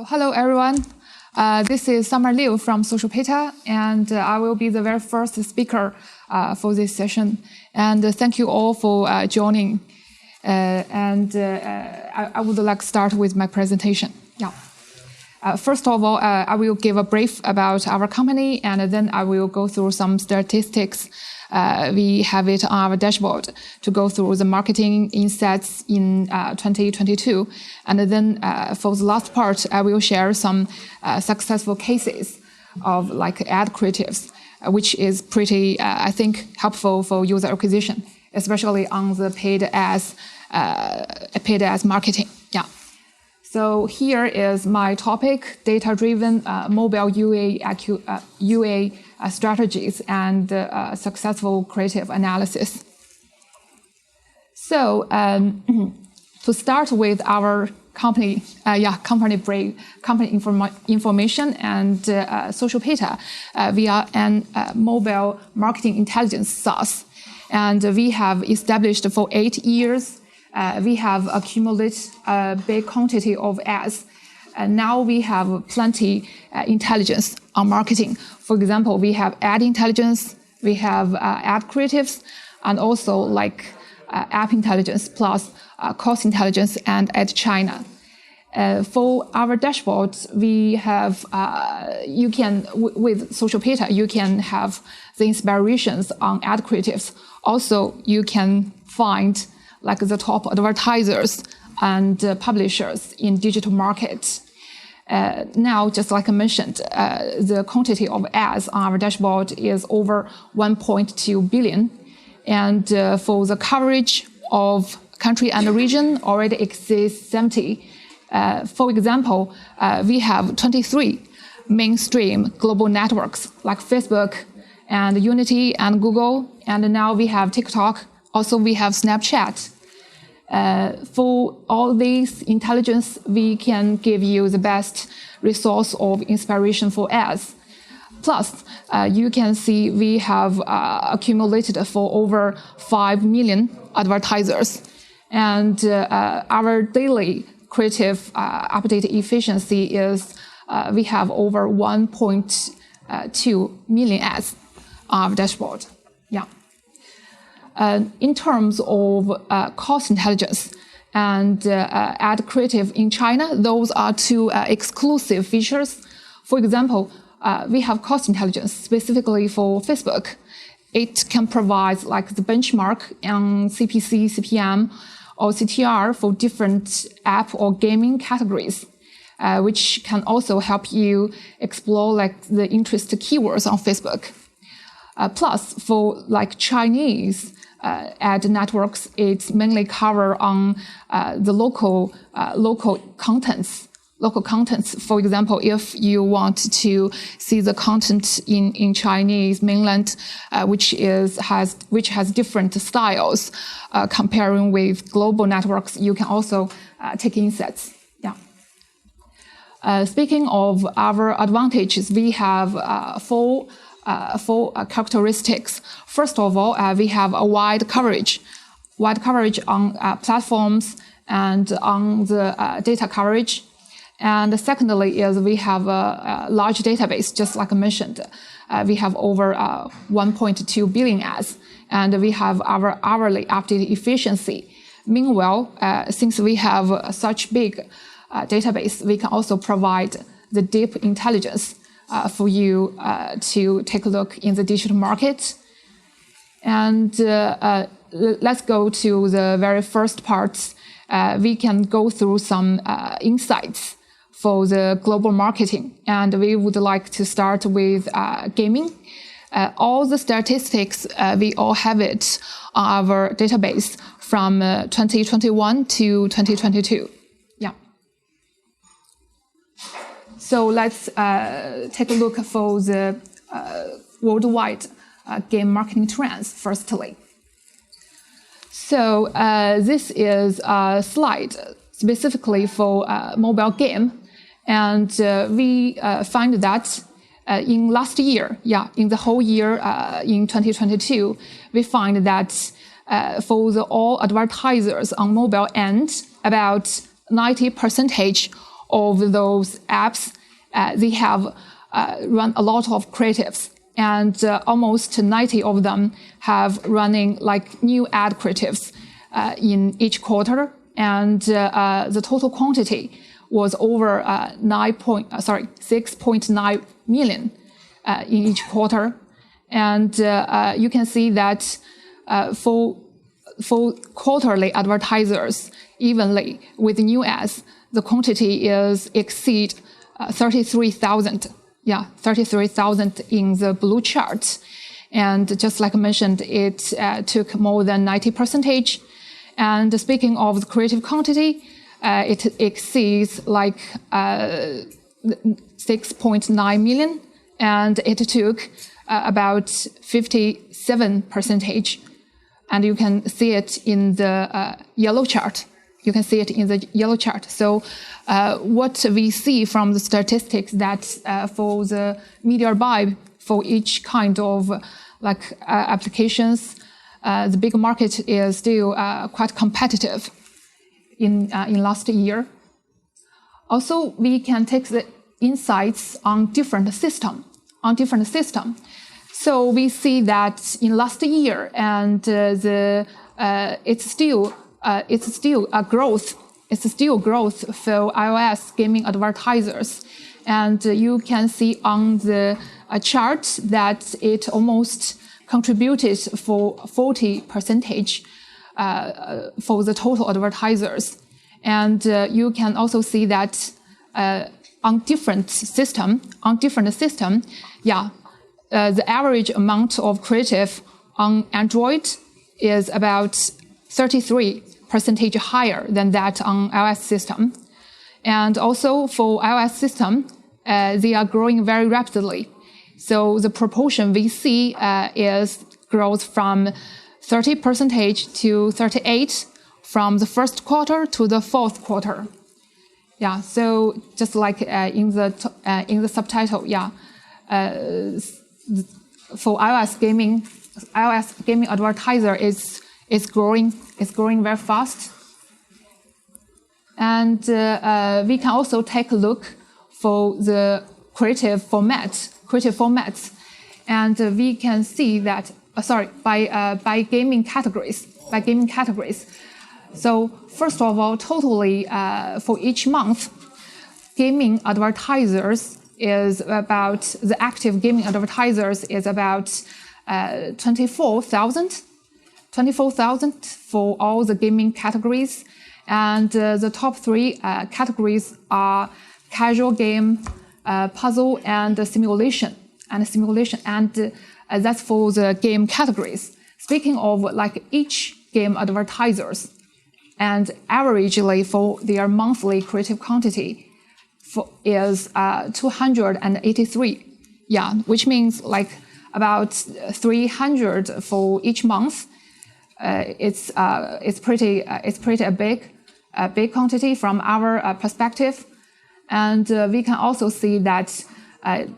Hello, everyone. This is Summer Liu from Social Peta, and I will be the very first speaker for this session. And thank you all for joining. I would like to start with my presentation. First of all, I will give a brief about our company, and then I will go through some statistics. We have it on our dashboard to go through the marketing insights in 2022. And then for the last part, I will share some successful cases of ad creatives, which is pretty, I think, helpful for user acquisition, especially on the paid ads marketing. So here is my topic: data-driven mobile UA strategies and successful creative analysis. So to start with our company information and Social Peta, we are an mobile marketing intelligence SaaS, and we have established for 8 years. We have accumulated a big quantity of ads, and now we have plenty intelligence on marketing. For example, we have ad intelligence, we have ad creatives, and also app intelligence plus cost intelligence and ad China. For our dashboard, we have with Social Peta, you can have the inspirations on ad creatives. Also, you can find the top advertisers and publishers in digital market. Now, just like I mentioned, the quantity of ads on our dashboard is over 1.2 billion. And for the coverage of country and region already exceeds 70. For example, we have 23 mainstream global networks like Facebook and Unity and Google. And now we have TikTok. Also, we have Snapchat. For all these intelligence, we can give you the best resource of inspiration for ads. Plus, you can see we have accumulated for over 5 million advertisers. And our daily creative update efficiency is we have over 1.2 million ads on our dashboard. In terms of cost intelligence and ad creative in China, those are two exclusive features. For example, we have cost intelligence specifically for Facebook. It can provide the benchmark on CPC, CPM, or CTR for different app or gaming categories, which can also help you explore the interest keywords on Facebook. Plus, for Chinese ad networks, it's mainly cover on the local contents. Local contents. For example, if you want to see the content in Chinese mainland, which has different styles, comparing with global networks, you can also take insights. Speaking of our advantages, we have four characteristics. First of all, we have a wide coverage on platforms and on the data coverage. And secondly is we have a large database, just like I mentioned. We have over 1.2 billion ads, and we have our hourly update efficiency. Meanwhile, since we have such big database, we can also provide the deep intelligence for you to take a look in the digital market. And let's go to the very first part. We can go through some insights for the global marketing. And we would like to start with gaming. All the statistics, we all have it on our database from 2021 to 2022. So let's take a look for the worldwide game marketing trends firstly. So this is a slide specifically for mobile game. And we find that in last year, in the whole year in 2022, we find that for all advertisers on mobile end, about 90% of those apps, they have run a lot of creatives, and almost 90 of them have running like new ad creatives in each quarter, and the total quantity was over 6.9 million in each quarter. And you can see that for quarterly advertisers, evenly with new ads, the quantity is exceed 33,000. Yeah, 33,000 in the blue chart. And just like I mentioned, it took more than 90%. And speaking of the creative quantity, it exceeds like 6.9 million, and it took about 57%. And you can see it in the yellow chart. You can see it in the yellow chart. So what we see from the statistics that for the media buy for each kind of like applications, the big market is still quite competitive in last year. Also, we can take the insights on different system. So we see that in last year, and it's still a growth. It's still growth for iOS gaming advertisers, and you can see on the chart that it almost contributed for 40% for the total advertisers. And you can also see that on different system, the average amount of creative on Android is about 33% higher than that on iOS system. And also for iOS system, they are growing very rapidly. So the proportion we see is growth from 30% to 38% from the first quarter to the fourth quarter. Yeah, so just like in the subtitle, for iOS gaming advertiser is growing very fast. And we can also take a look for the creative formats, and we can see that by gaming categories. So first of all, totally for each month, gaming advertisers is about the active gaming advertisers is about 24,000 for all the gaming categories, and the top three categories are casual game, puzzle, and simulation, and that's for the game categories. Speaking of like each game advertisers, and averagely for their monthly creative quantity is 283, which means like about 300 for each month. It's pretty a big quantity from our perspective, and we can also see that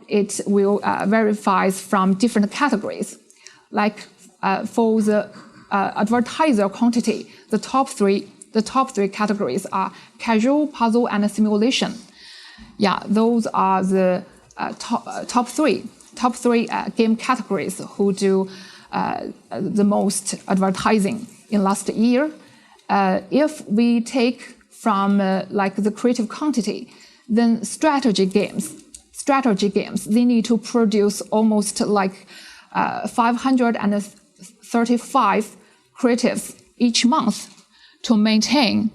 it will varies from different categories. Like for the advertiser quantity, the top three categories are casual, puzzle, and simulation. Yeah, those are the top three game categories who do the most advertising in last year. If we take from like the creative quantity, then strategy games, they need to produce almost like 535 creatives each month to maintain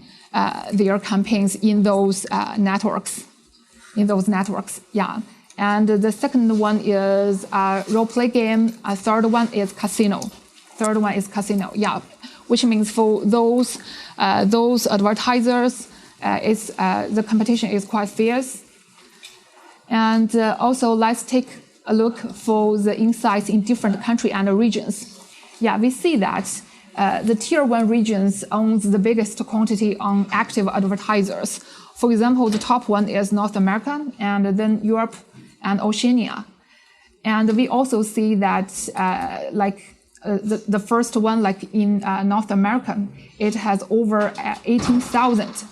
their campaigns in those networks. Yeah. And the second one is role-play game. Third one is casino. Yeah, which means for those advertisers, the competition is quite fierce. And also, let's take a look for the insights in different countries and regions. Yeah, we see that the Tier 1 regions owns the biggest quantity on active advertisers. For example, the top one is North America, and then Europe and Oceania. And we also see that the first one, like in North America, it has over 18,000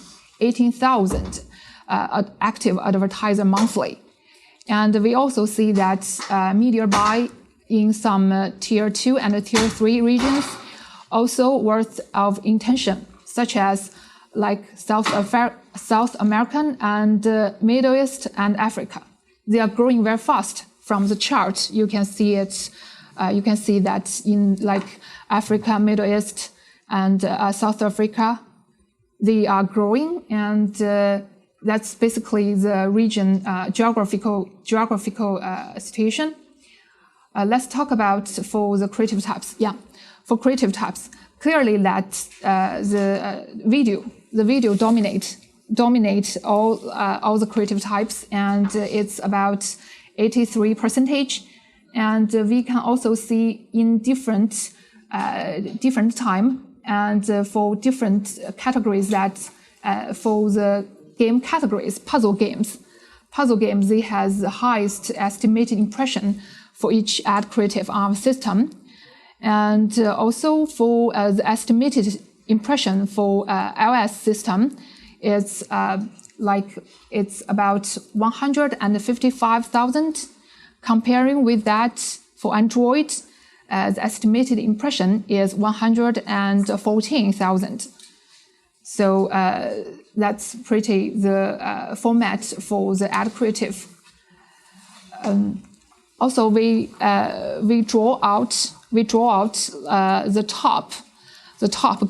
active advertiser monthly. And we also see that media buy in some tier 2 and tier 3 regions also worth of intention, such as like South American and Middle East and Africa. They are growing very fast. From the chart, you can see it. You can see that in like Africa, Middle East, and South Africa, they are growing, and that's basically the region geographical situation. Let's talk about for the creative types. Yeah, for creative types, clearly that the video dominate all the creative types, and it's about 83%. And we can also see in different time and for different categories that for the game categories, puzzle games, they has the highest estimated impression for each ad creative on our system. And also for the estimated impression for iOS system, it's about 155,000. Comparing with that for Android, the estimated impression is 114,000. So that's pretty the format for the ad creative. Also, we draw out the top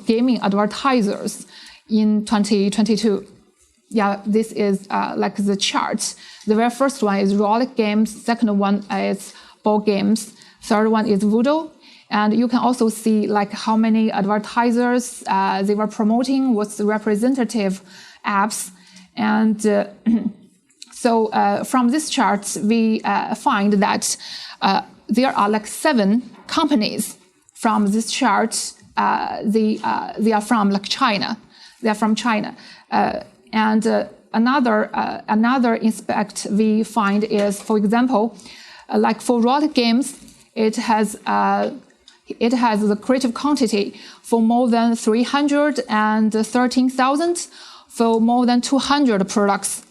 gaming advertisers in 2022. Yeah, this is like the chart. The very first one is Roleplay Games. Second one is Ball Games. Third one is Voodoo. And you can also see like how many advertisers they were promoting, what's the representative apps. And so from this chart, we find that there are like 7 companies from this chart. They are from like China. They are from China. And another aspect we find is, for example, like for Roleplay Games, it has the creative quantity for more than 313,000 for more than 200 products.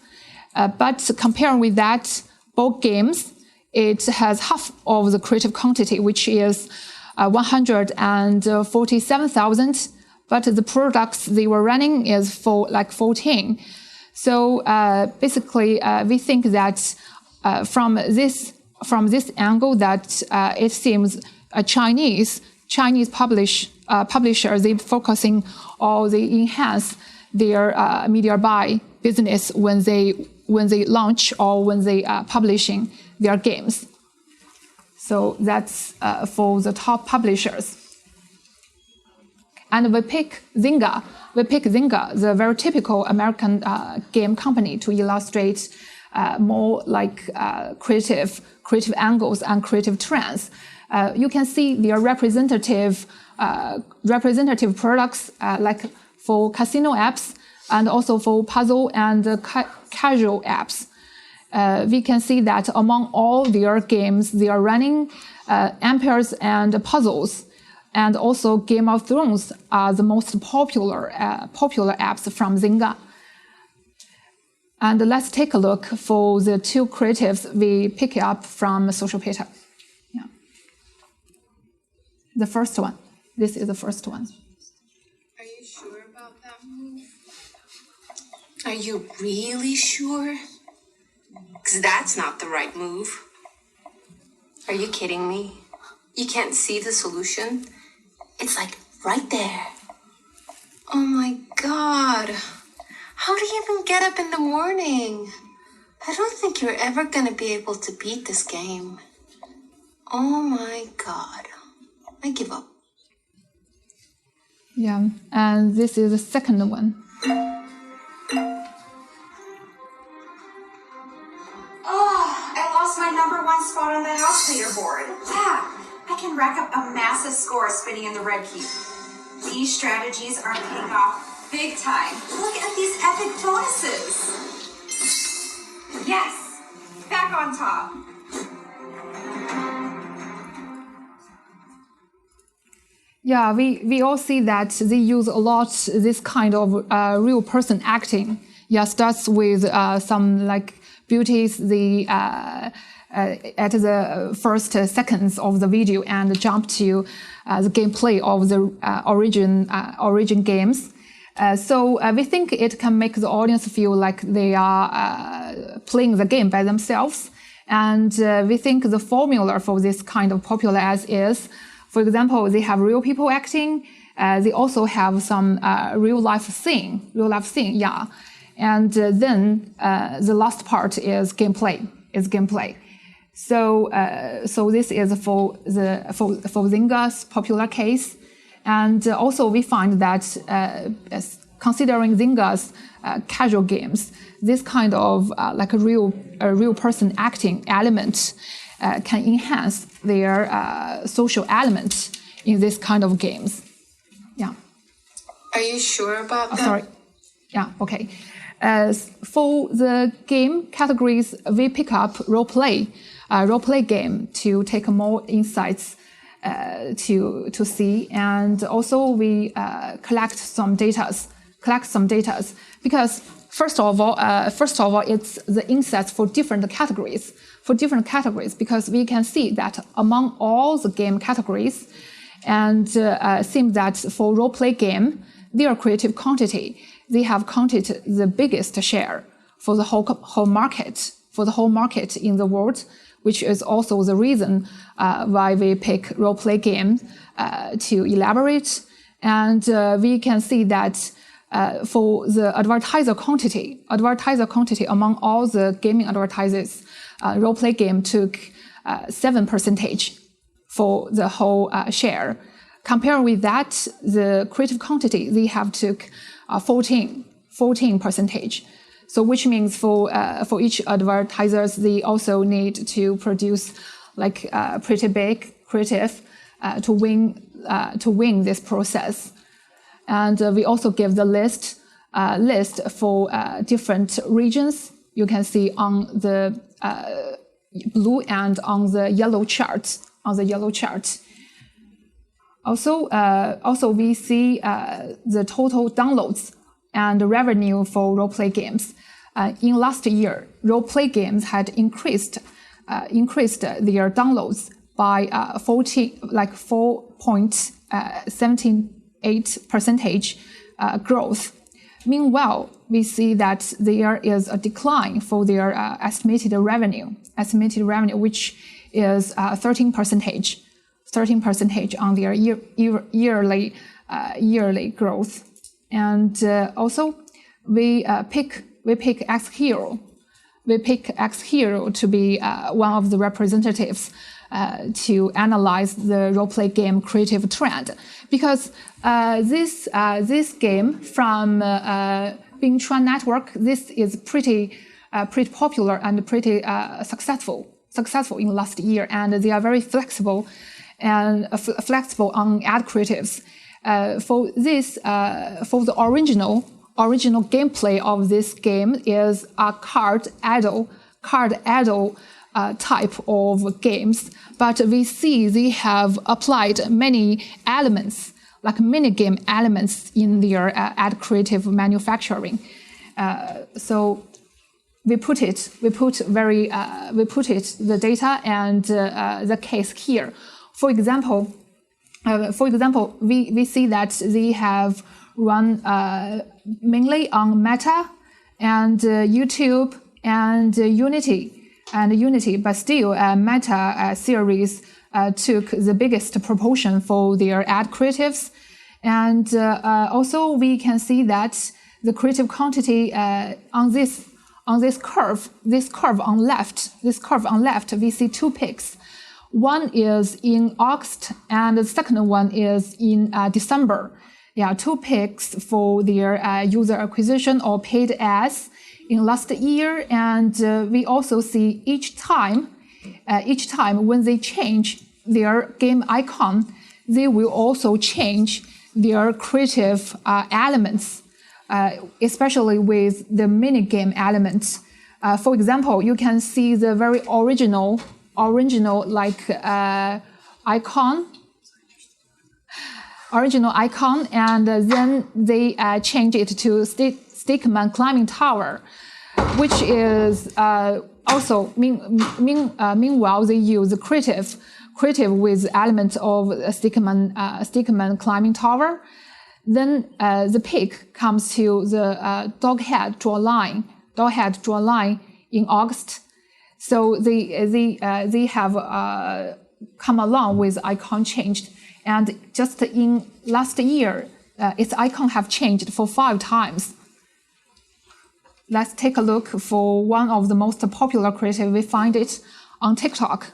But comparing with that, Ball Games, it has half of the creative quantity, which is 147,000. But the products they were running is for like 14. So basically, we think that from this angle that it seems Chinese publishers, they focusing or they enhance their media buy business when they launch or when they are publishing their games. So that's for the top publishers. And we pick Zynga, the very typical American game company, to illustrate more like creative angles and creative trends. You can see their representative products like for casino apps and also for puzzle and casual apps. We can see that among all their games, they are running Empires and Puzzles. And also Game of Thrones are the most popular apps from Zynga. And let's take a look for the 2 creatives we pick up from Social Beta. Yeah. The first one. This is the first one. Are you sure about that move? Are you really sure? Because that's not the right move. Are you kidding me? You can't see the solution? It's like right there. Oh my God. How do you even get up in the morning? I don't think you're ever going to be able to beat this game. Oh my God. I give up. Yeah, and this is the second one. Oh, I lost my #1 spot on the house leaderboard. Yeah, I can rack up a massive score spinning in the red key. These strategies are paying off big time. Look at these epic bonuses. Yes, back on top. Yeah, we all see that they use a lot this kind of real person acting starts with some like beauties at the first seconds of the video and jump to the gameplay of the origin games. So we think it can make the audience feel like they are playing the game by themselves. And we think the formula for this kind of popular ads is, for example, they have real people acting. They also have some real life scene, yeah. And then the last part is gameplay. So this is for Zynga's popular case, and also we find that considering Zynga's casual games, this kind of like a real person acting element can enhance their social element in this kind of games. Yeah. Are you sure about that? Sorry. Yeah. Okay. For the game categories, we pick up roleplay game to take more insights to see, and also we collect some data because first of all it's the insights for different categories because we can see that among all the game categories, and seems that for roleplay game, their creative quantity, they have counted the biggest share for the whole market in the world, which is also the reason why we pick roleplay game to elaborate. And we can see that for the advertiser quantity among all the gaming advertisers, roleplay game took 7% for the whole share. Comparing with that, the creative quantity, they have took 14%. So which means for each advertisers, they also need to produce like pretty big creative to win this process. And we also give the list for different regions. You can see on the blue and on the yellow chart. Also we see the total downloads and revenue for roleplay games. In last year, roleplay games had increased their downloads by 4.78% growth. Meanwhile, we see that there is a decline for their estimated revenue, which is 13% on their yearly growth. And also, we pick X-Hero. We pick X-Hero to be one of the representatives to analyze the roleplay game creative trend, because this game from Bing Chuan Network, this is pretty popular and pretty successful in last year, and they are very flexible on ad creatives. For the original gameplay of this game is a card idle type of games, but we see they have applied many elements, like minigame elements, in their ad creative manufacturing. So we put the data and the case here. For example, we see that they have run mainly on Meta and YouTube and Unity, but still Meta series took the biggest proportion for their ad creatives. And also we can see that the creative quantity on this curve on left, we see two peaks. One is in August, and the second one is in December. Yeah, two peaks for their user acquisition or paid ads in last year. And we also see each time when they change their game icon, they will also change their creative elements, especially with the minigame elements. For example, you can see the very original icon. original icon, and then they changed it to Stickman Climbing Tower, which is also meanwhile they use creative with elements of Stickman Climbing Tower. Then the peak comes to the doghead draw line in August. So they have come along with icon changed, and just in last year, its icon have changed for 5 times. Let's take a look for one of the most popular creative. We find it on TikTok.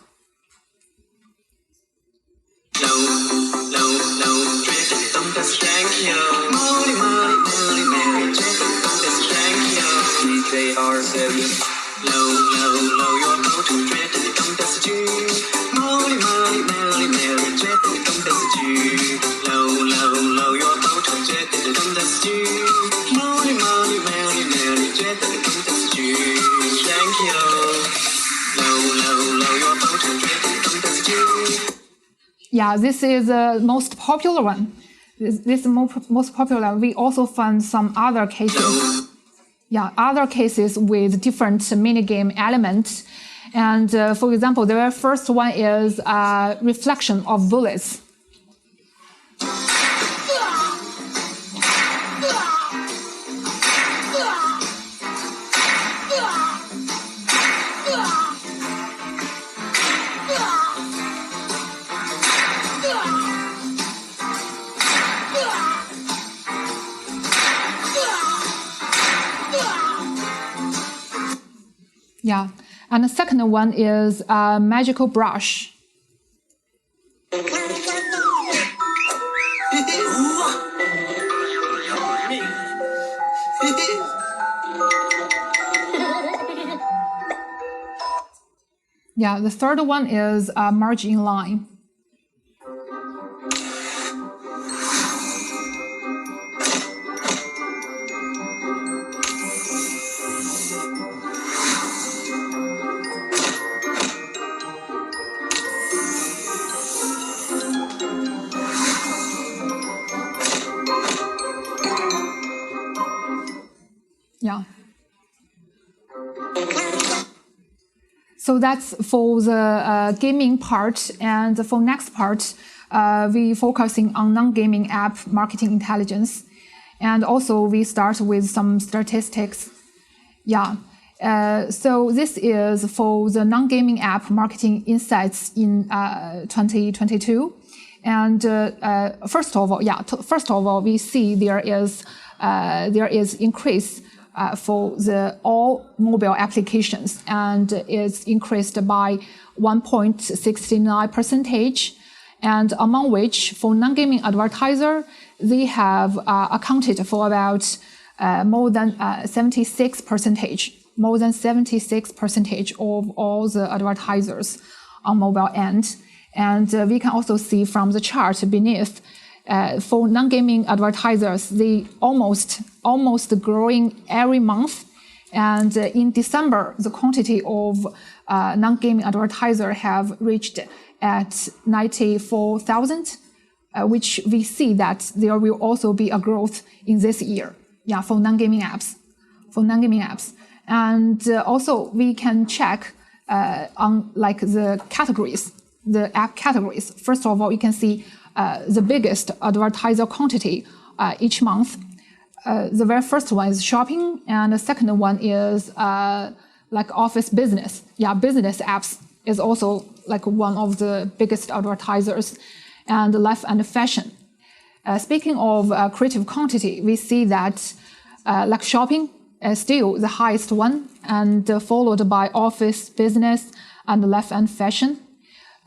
Yeah, this is the most popular one. This is the most popular. We also found some other cases. Yeah, other cases with different minigame elements. And for example, the very first one is reflection of bullets. Yeah, and the second one is magical brush. Yeah, the third one is margin line. Yeah. So that's for the gaming part, and for next part, we focusing on non-gaming app marketing intelligence, and also we start with some statistics. Yeah. So this is for the non-gaming app marketing insights in 2022, and first of all, we see there is increase for the all mobile applications, and it's increased by 1.69%, and among which for non-gaming advertiser, they have accounted for about more than 76% of all the advertisers on mobile end. And we can also see from the chart beneath, for non-gaming advertisers, they almost growing every month. And in December, the quantity of non-gaming advertiser have reached at 94,000, which we see that there will also be a growth in this year. Yeah, for non-gaming apps. And also we can check on like the categories, the app categories. First of all, you can see the biggest advertiser quantity each month. The very first one is shopping, and the second one is like office business. Yeah, business apps is also like one of the biggest advertisers, and life and fashion. Speaking of creative quantity, we see that like shopping is still the highest one, and followed by office, business, and life and fashion.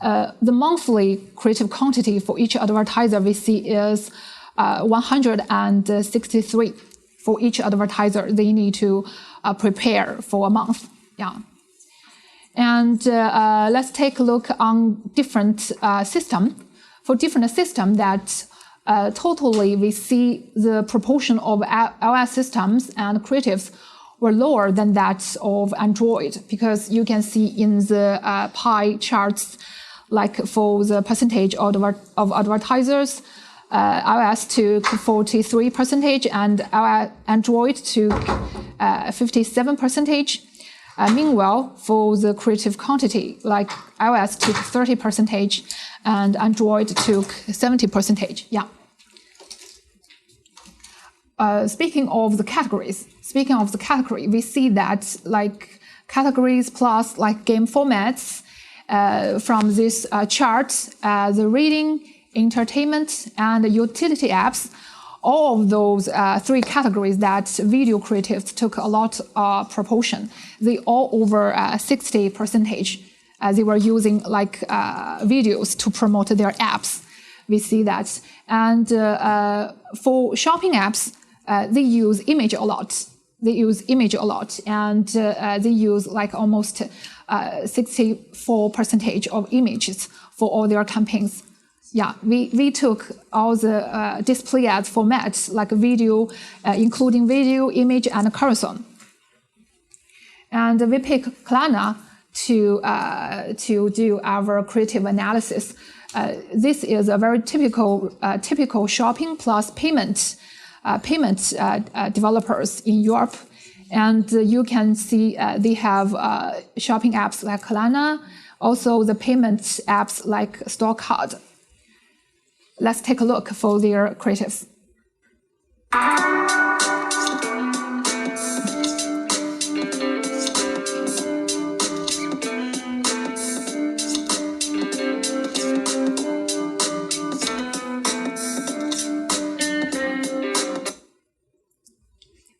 The monthly creative quantity for each advertiser we see is 163 for each advertiser. They need to prepare for a month. Yeah. And let's take a look on different system. For different system that totally we see the proportion of iOS systems and creatives were lower than that of Android, because you can see in the pie charts, like for the percentage of advertisers, iOS took 43% and Android took 57%. Meanwhile, for the creative quantity, like iOS took 30% and Android took 70%. Yeah. Speaking of the category, we see that like categories plus like game formats from this chart, the reading, entertainment, and utility apps. All of those three categories that video creatives took a lot of proportion. They all over 60%. They were using like videos to promote their apps. We see that. And for shopping apps, they use image a lot. And they use like almost 64% of images for all their campaigns. Yeah, we took all the display ads formats like video, including video, image, and cursor. And we pick Klarna to do our creative analysis. This is a very typical shopping plus payment developers in Europe. And you can see they have shopping apps like Klarna, also the payment apps like StoreCard. Let's take a look for their creatives.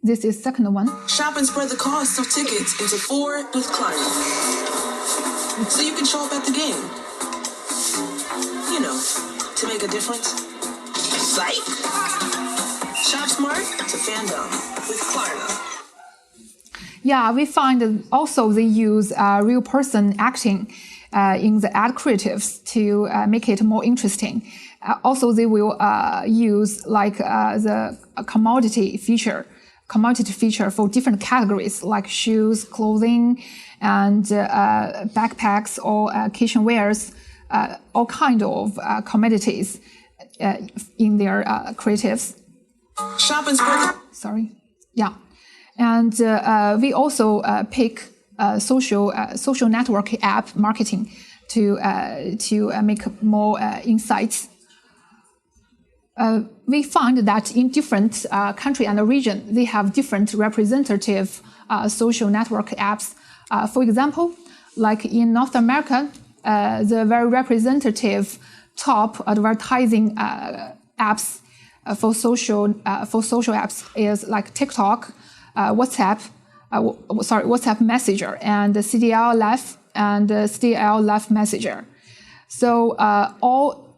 This is second one. Shop and spread the cost of tickets into 4 with Klarna. So you can show up at the game. You know, to make a difference. Psych! Shop smart to fandom with Klarna. Yeah, we find also they use real person acting in the ad creatives to make it more interesting. Also, they will use like the commodity feature for different categories like shoes, clothing, and backpacks or kitchenwares, all kind of commodities in their creatives. Shop and spread. Sorry. Yeah. And we also pick social network app marketing to make more insights. We find that in different country and region, they have different representative social network apps. For example, like in North America, the very representative top advertising apps for social apps is like TikTok, WhatsApp Messenger, and CDL Live Messenger. So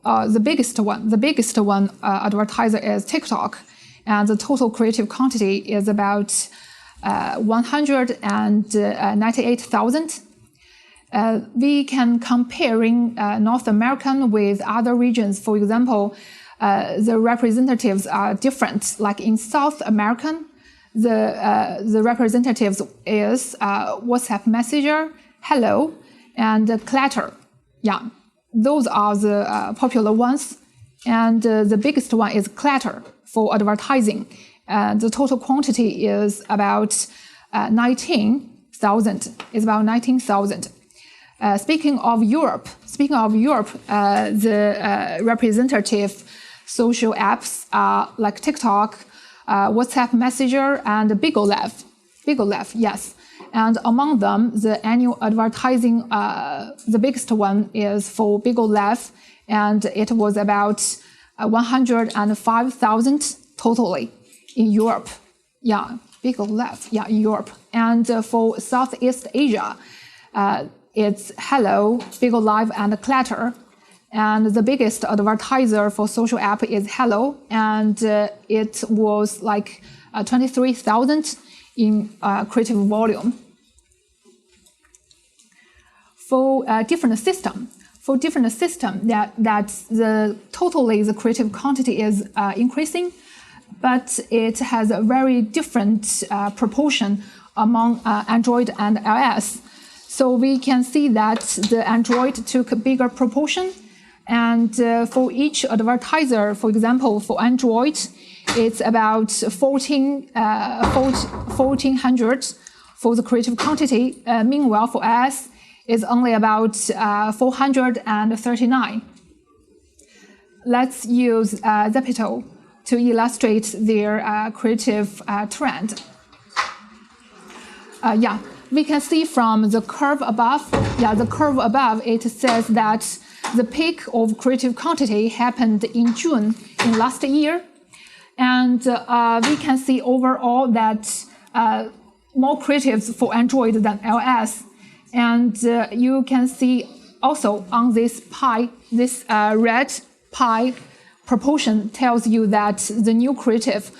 the biggest one advertiser is TikTok, and the total creative quantity is about 198,000. We can comparing North American with other regions. For example, the representatives are different. Like in South American, the representatives is WhatsApp Messenger, Hello, and Clatter. Yeah. Those are the popular ones, and the biggest one is Clatter for advertising. The total quantity is about 19,000. It's about 19,000. Speaking of Europe, the representative social apps are like TikTok, WhatsApp Messenger, and Bigo Live, yes. And among them, the annual advertising, the biggest one is for Bigo Live, and it was about 105,000 totally in Europe. Yeah, Bigo Live, yeah, in Europe. And for Southeast Asia, it's Hello, Bigo Live, and Clatter. And the biggest advertiser for social app is Hello, and it was like 23,000 in creative volume. For different system, that the totally the creative quantity is increasing, but it has a very different proportion among Android and iOS. So we can see that the Android took a bigger proportion, And for each advertiser, for example, for Android, it's about 1,400 for the creative quantity. Meanwhile, for iOS, it's only about 439. Let's use Zepito to illustrate their creative trend. We can see from the curve above, it says that the peak of creative quantity happened in June in last year. And we can see overall that more creatives for Android than iOS. And you can see also on this pie, this red pie proportion tells you that the new creative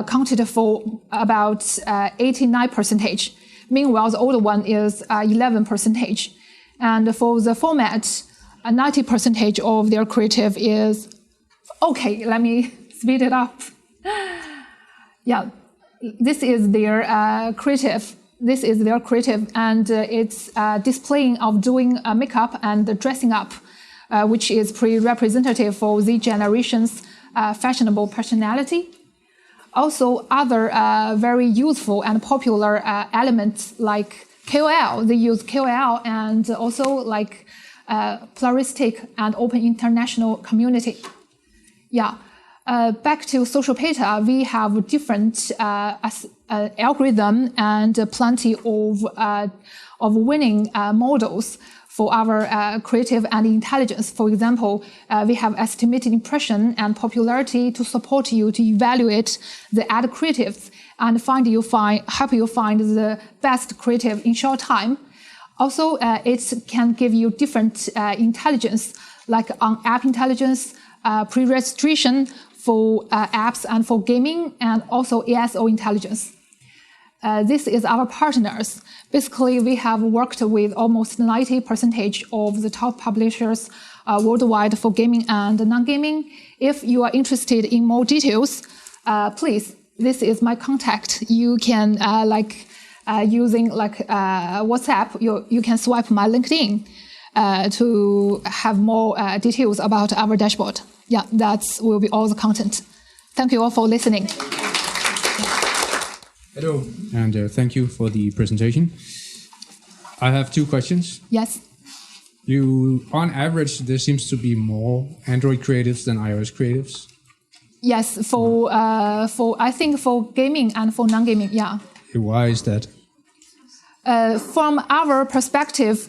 counted for about 89%. Meanwhile, the older one is 11%. And for the format, 90% of their creative is okay. Let me speed it up. This is their creative. This is their creative, and it's displaying of doing makeup and dressing up, which is pretty representative for the generation's fashionable personality. Also, other very useful and popular elements like KOL. They use KOL and also like pluralistic and open international community. Back to social data, we have different algorithm and plenty of winning models for our creative and intelligence. For example, we have estimated impression and popularity to support you to evaluate the ad creatives and help you find the best creative in short time. Also, it can give you different intelligence, like on app intelligence, pre-registration for apps and for gaming, and also ESO intelligence. This is our partners. Basically, we have worked with almost 90% of the top publishers worldwide for gaming and non-gaming. If you are interested in more details, please, this is my contact. You can, using WhatsApp, you can swipe my LinkedIn to have more details about our dashboard. That will be all the content. Thank you all for listening. Hello, and thank you for the presentation. I have two questions. Yes. On average, there seems to be more Android creatives than iOS creatives. Yes, I think for gaming and for non-gaming, yeah. Why is that? From our perspective,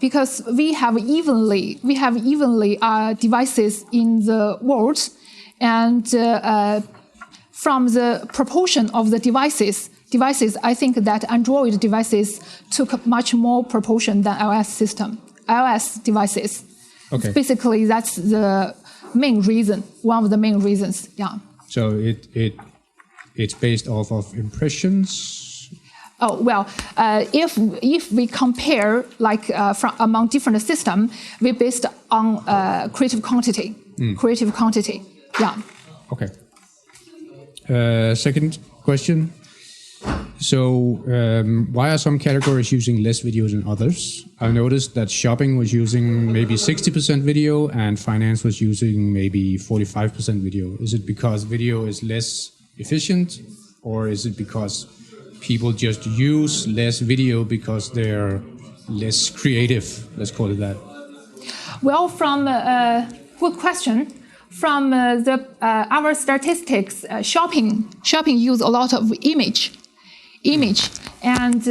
because we have evenly devices in the world, and from the proportion of the devices, I think that Android devices took much more proportion than iOS devices. Okay. Basically, that's the main reason, one of the main reasons, yeah. So it's based off of impressions? Oh, well, if we compare from among different systems, we based on creative quantity. Creative quantity, yeah. Okay. Second question. So why are some categories using less videos than others? I've noticed that shopping was using maybe 60% video and finance was using maybe 45% video. Is it because video is less efficient, or is it because people just use less video because they're less creative? Let's call it that. Well, good question. From our statistics, shopping use a lot of image, and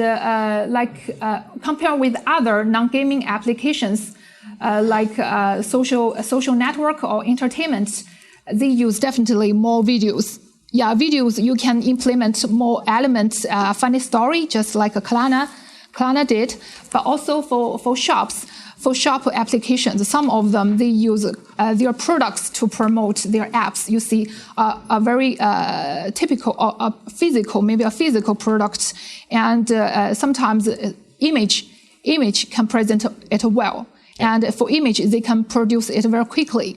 compare with other non-gaming applications like social network or entertainment, they use definitely more videos. Yeah, videos you can implement more elements, funny story, just like Klarna did, but also for shops. For shop applications, some of them, they use their products to promote their apps. You see a very typical, maybe a physical product, and sometimes image can present it well. And for image, they can produce it very quickly.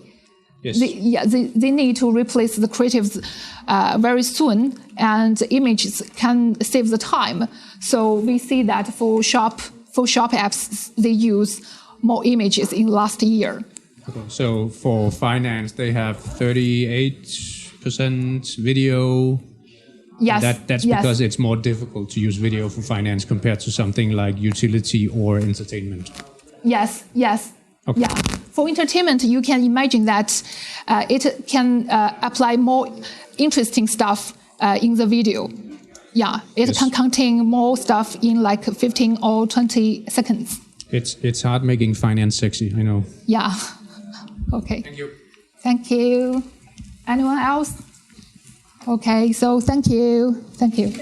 Yes. They need to replace the creatives very soon, and images can save the time. So we see that for shop apps, they use more images in last year. Okay. So for finance, they have 38% video. Yes. That's yes. because it's more difficult to use video for finance compared to something like utility or entertainment. Yes. Okay. Yeah. For entertainment, you can imagine that it can apply more interesting stuff in the video. Yeah, it Yes. can contain more stuff in like 15 or 20 seconds. It's hard making finance sexy, I know. Yeah. Okay. Thank you. Thank you. Anyone else? Okay, so thank you. Thank you.